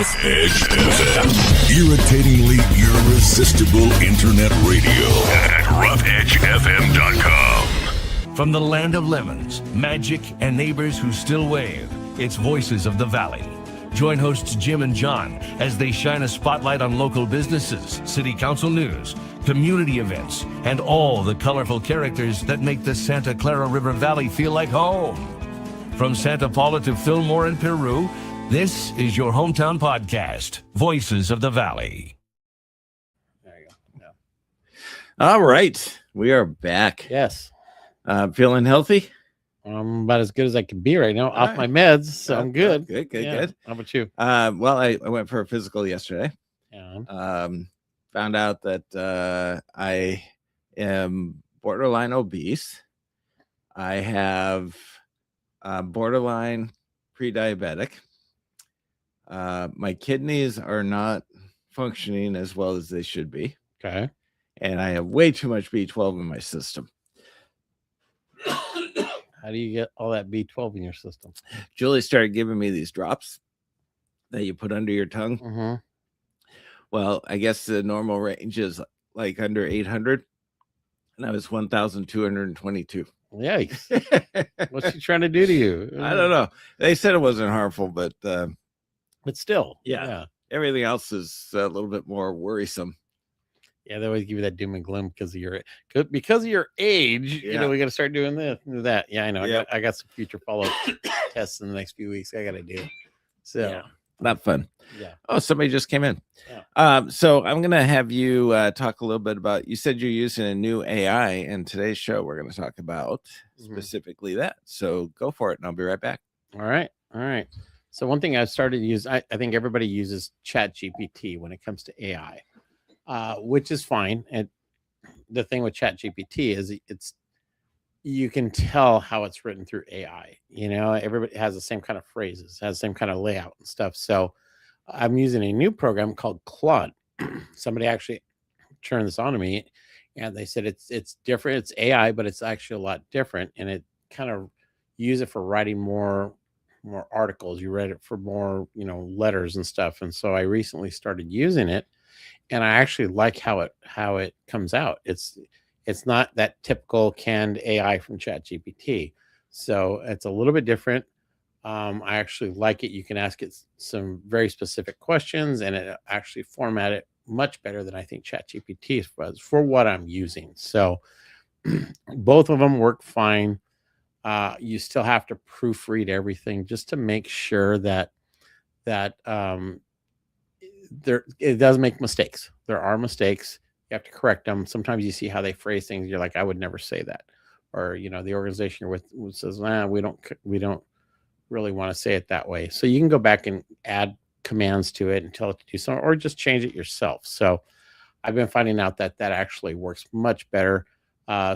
Rough Edge FM. Irritatingly irresistible internet radio at roughedgefm.com. From the land of lemons, magic, and neighbors who still wave, it's Voices of the Valley. Join hosts Jim and John as they shine a spotlight on local businesses, city council news, community events, and all the colorful characters that make the Santa Clara River Valley feel like home. From Santa Paula to Fillmore and Peru, this is your hometown podcast, Voices of the Valley. There you go. Yeah. All right. We are back. Yes. Feeling healthy? I'm about as good as I can be right now. Off my meds, so I'm good. Good. How about you? Well, I went for a physical yesterday. Yeah. Found out that I am borderline obese. I have borderline pre-diabetic. My kidneys are not functioning as well as they should be. Okay. And I have way too much B12 in my system. How do you get all that B12 in your system? Julie started giving me these drops that you put under your tongue. Mm-hmm. Well, I guess the normal range is like under 800, and I was 1,222. Yikes. What's she trying to do to you? I don't know. They said it wasn't harmful, but still. yeah. Everything else is a little bit more worrisome. Yeah, they always give you that doom and gloom because of your age. Yeah. We got to start doing this and that. Yeah, I know. Yep. I got some future follow-up tests in the next few weeks. I got to do. So Yeah. Not fun. yeah. Oh, somebody just came in. Yeah. So I'm going to have you talk a little bit about, you said you're using a new AI, and today's show we're going to talk about specifically that. So go for it, and I'll be right back. All right. So one thing I've started to use, I think everybody uses ChatGPT when it comes to AI, which is fine. And the thing with ChatGPT is you can tell how it's written through AI. Everybody has the same kind of phrases, has the same kind of layout and stuff. So I'm using a new program called Claude. Somebody actually turned this on to me, and they said it's different. It's AI, but it's actually a lot different, and it kind of use it for writing more articles. You read it for more, letters and stuff. And so I recently started using it, and I actually like how it comes out. It's not that typical canned AI from ChatGPT. So it's a little bit different. I actually like it. You can ask it some very specific questions, and it actually format it much better than I think ChatGPT was for what I'm using. So both of them work fine. You still have to proofread everything just to make sure that it does make mistakes. There are mistakes. You have to correct them. Sometimes you see how they phrase things. You're like, I would never say that. Or, the organization you're with says, we don't really want to say it that way. So you can go back and add commands to it and tell it to do something, or just change it yourself. So I've been finding out that actually works much better.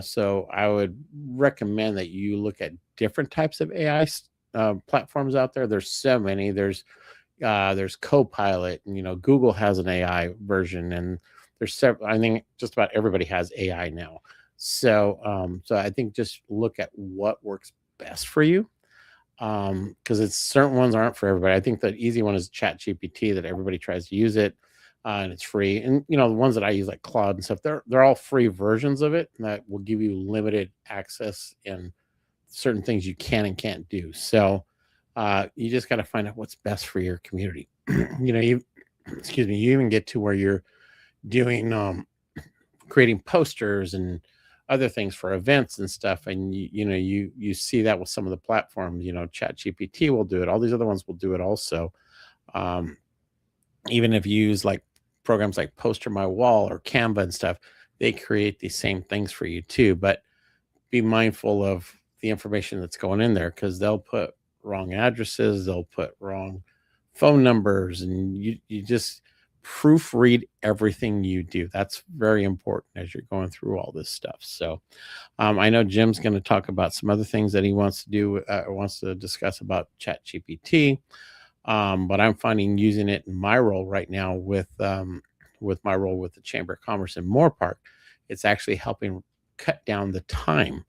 So I would recommend that you look at different types of AI platforms out there. There's so many. There's Copilot, and Google has an AI version, and there's several. I think just about everybody has AI now. So I think just look at what works best for you, because it's certain ones aren't for everybody. I think the easy one is ChatGPT, that everybody tries to use it. And it's free. And the ones that I use, like Claude and stuff, they're all free versions of it that will give you limited access and certain things you can and can't do. So you just got to find out what's best for your community. You even get to where you're doing creating posters and other things for events and stuff, and you see that with some of the platforms. ChatGPT will do it. All these other ones will do it also. Even if you use like programs like Poster My Wall or Canva and stuff, they create these same things for you too. But be mindful of the information that's going in there, because they'll put wrong addresses, they'll put wrong phone numbers, and you just proofread everything you do. That's very important as you're going through all this stuff. So I know Jim's going to talk about some other things that he wants to do, wants to discuss about ChatGPT. But I'm finding using it in my role right now with my role with the Chamber of Commerce in Moore Park, it's actually helping cut down the time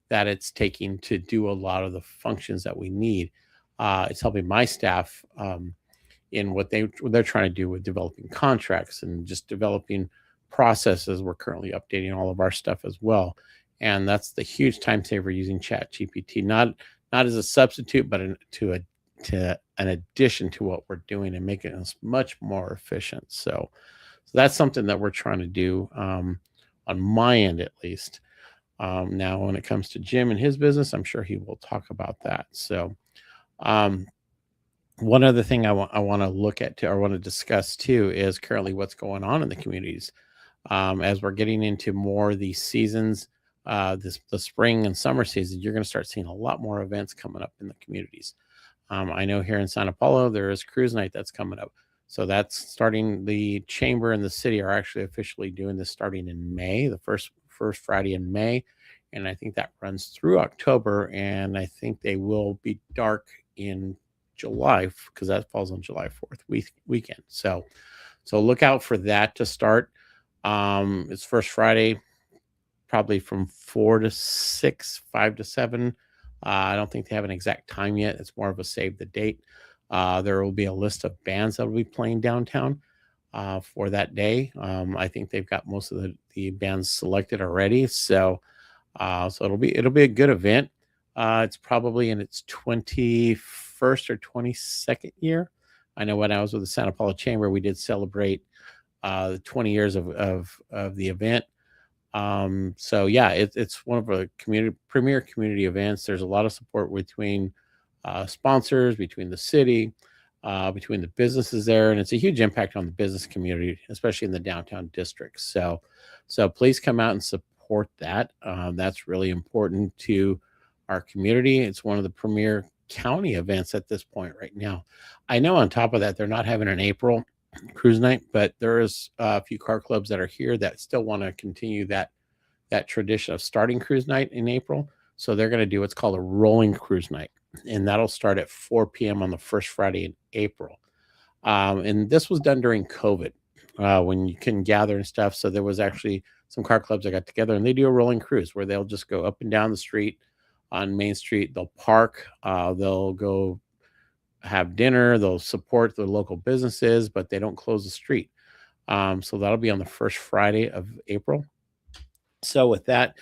that it's taking to do a lot of the functions that we need. It's helping my staff in what they're trying to do with developing contracts and just developing processes. We're currently updating all of our stuff as well, and that's the huge time saver using ChatGPT, not as a substitute, but to an addition to what we're doing and making us much more efficient. So that's something that we're trying to do, on my end at least. Now, when it comes to Jim and his business, I'm sure he will talk about that. So, one other thing I want to look at or want to discuss too is currently what's going on in the communities, as we're getting into more of these seasons. The spring and summer season, you're going to start seeing a lot more events coming up in the communities. I know here in Santa Paula there is cruise night that's coming up. So that's starting. The chamber and the city are actually officially doing this starting in May, the first Friday in May, and I think that runs through October. And I think they will be dark in July because that falls on July 4th weekend. So look out for that to start. It's first Friday, probably from 4 to 6, 5 to 7. I don't think they have an exact time yet. It's more of a save the date. There will be a list of bands that will be playing downtown for that day. I think they've got most of the bands selected already. So it'll be a good event. It's probably in its 21st or 22nd year. I know when I was with the Santa Paula Chamber, we did celebrate the 20 years of the event. So yeah, it's one of the premier community events. There's a lot of support between sponsors, between the city, between the businesses there, and it's a huge impact on the business community, especially in the downtown district. So please come out and support that. That's really important to our community. It's one of the premier county events at this point right now. I know on top of that, they're not having an April cruise night, but there is a few car clubs that are here that still want to continue that tradition of starting cruise night in April. So they're going to do what's called a rolling cruise night, and that'll start at 4 p.m. on the first Friday in April. And this was done during COVID, when you couldn't gather and stuff. So there was actually some car clubs that got together, and they do a rolling cruise where they'll just go up and down the street on Main Street. They'll park, they'll go have dinner, they'll support the local businesses, but they don't close the street. So that'll be on the first Friday of April. So with that,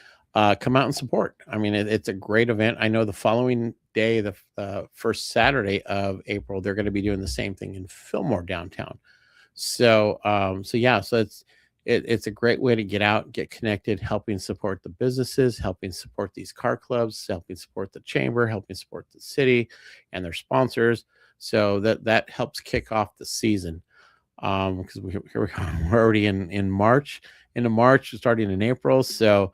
come out and support. I mean, it's a great event. I know the following day, the first Saturday of April, they're going to be doing the same thing in Fillmore downtown. So it's a great way to get out, get connected, helping support the businesses, helping support these car clubs, helping support the chamber, helping support the city and their sponsors. So that helps kick off the season. Because we're already in March, into March, starting in April. So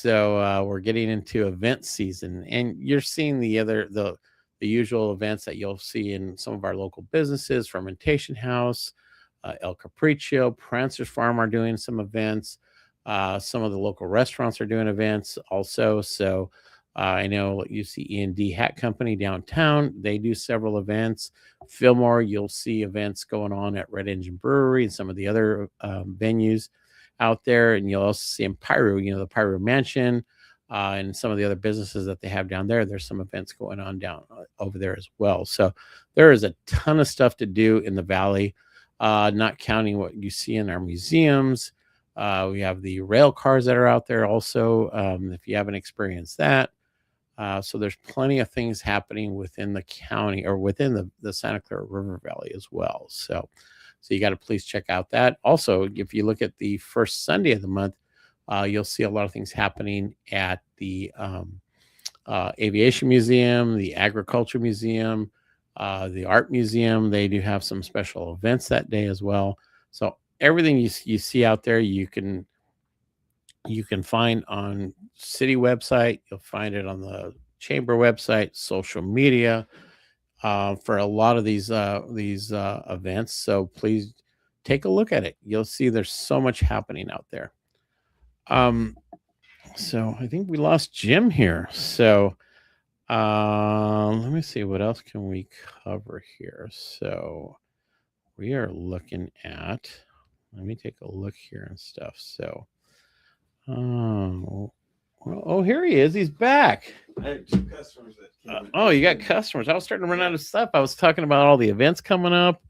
we're getting into event season, and you're seeing the usual events that you'll see in some of our local businesses. Fermentation House, El Capriccio, Prancer's Farm are doing some events. Some of the local restaurants are doing events also. So I know you see E&D Hat Company downtown. They do several events. Fillmore, you'll see events going on at Red Engine Brewery and some of the other venues out there. And you'll also see in Pyro, the Pyro Mansion, and some of the other businesses that they have down there. There's some events going on down over there as well. So there is a ton of stuff to do in the Valley, not counting what you see in our museums. We have the rail cars that are out there also, if you haven't experienced that. So there's plenty of things happening within the county or within the Santa Clara River Valley as well. So you got to please check out that. Also, if you look at the first Sunday of the month, you'll see a lot of things happening at the Aviation Museum, the Agriculture Museum, the Art Museum. They do have some special events that day as well. So everything you see out there, you can find on city website. You'll find it on the chamber website, social media, for a lot of these events. So please take a look at it. You'll see there's so much happening out there. So I think we lost Jim here. So let me see, what else can we cover here? So we are looking at, let me take a look here and stuff. So here he is. He's back. I had two customers that came in. You got customers. I was starting to run out of stuff. I was talking about all the events coming up.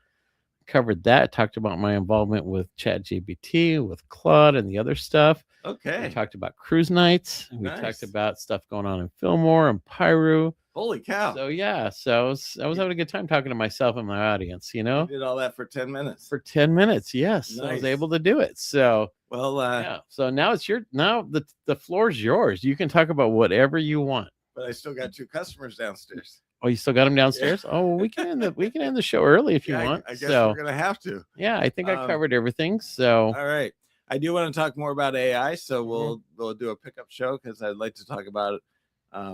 covered that. I talked about my involvement with ChatGPT, with Claude, and the other stuff. We Okay. talked about cruise nights. We Nice. talked about stuff going on in Fillmore and Pyru. Holy cow. So yeah, so I was having a good time talking to myself and my audience. You You know, did all that for 10 minutes. for 10 minutes. Yes, I Nice. was able to do it. So Well, yeah. So now it's the floor's yours. You can talk about whatever you want. but I still got 2 customers downstairs. Oh, you still got them downstairs? Oh, well, we can end the show early if you Yeah, want. I guess So we're going to have to. yeah, I think I Um, covered everything. So All right. I do want to talk more about AI, so Mm-hmm. we'll do a pickup show because I'd like to talk about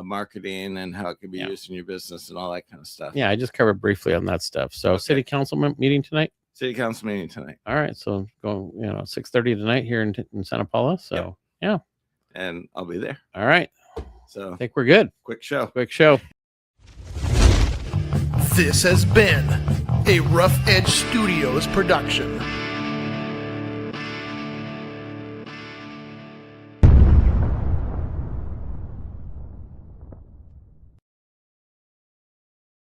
marketing and how it can be Yeah. used in your business and all that kind of stuff. yeah, I just covered briefly on that stuff. So Okay. city council meeting tonight. City council meeting tonight, All right, so go 6:30 tonight here in Santa Paula. So yeah, and I'll be there. all right, So I think we're good. quick show. Quick show. This has been a Rough Edge Studios production.